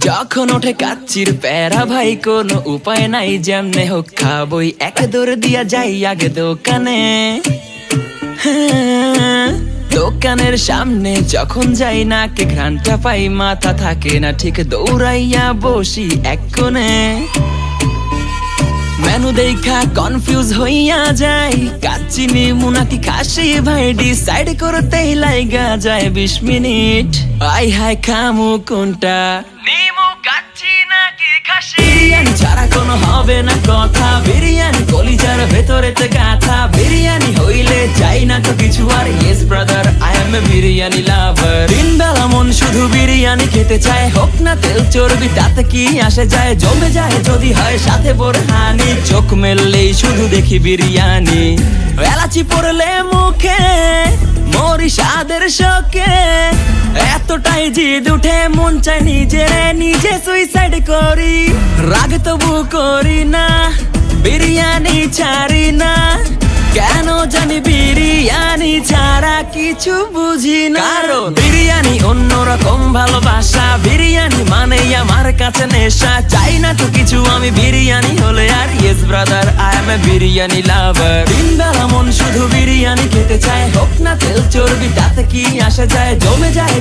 যখন ওঠে কাচ্চির প্যারা ভাই কোনো উপায় নাই, যেমনে হোক খাবই, এক দৌড় দিয়া যাই আগে দোকানে। দোকানের সামনে যখন যাই নাকে ঘ্রাণটা পাই, মাথা থাকে না ঠিক, দৌড়াইয়া বসি এক কোণে। মেনু দেখা কনফিউজ হইয়া যাই, কাচ্চি নিমু নাকি খাসি ভাই, ডিসাইড করতেই লাইগা যায় 20 মিনিট। আই হাই খামু কোনটা, নিমু কাচ্চি নাকি খাসি? বিরিয়ানি ছাড়া কোনো হবে না কথা, বিরিয়ানি কলিজার ভেতরেতে গাথা, বিরিয়ানি হইলে চাই না তো কিছু আর। Yes brother, I M A biryani লাভার। দিন বেলা মন শুধু বিরিয়ানি খেতে চায়, হোক না তেল চর্বি তাতে কি আসে যায়, জমে যায় যদি হয় সাথে বোরহানি। চোখ মেললেই শুধু দেখি বিরিয়ানি, এলাচি পড়লে মুখে মরি স্বাদের শোকে। এতটাই জিদ উঠে মন চাই নিজে সুইসাইড করি, রাগ তবু করি না, বিরিয়ানি ছাড়ি না। কেন জানি বিরিয়ানি ছাড়া কিছু বুঝি না, কারণ বিরিয়ানি অন্যরকম ভালোবাসা, বিরিয়ানি মানেই আমার কাছে নেশা। চাই না তো কিছু আমি বিরিয়ানি হলে আর। Yes brother, I M A biryani লাভার। দিন বেলা মন শুধু বিরিয়ানি খেতে চায়, হোক না তেল চর্বি তাতে কি আসে যায়, জমে যায়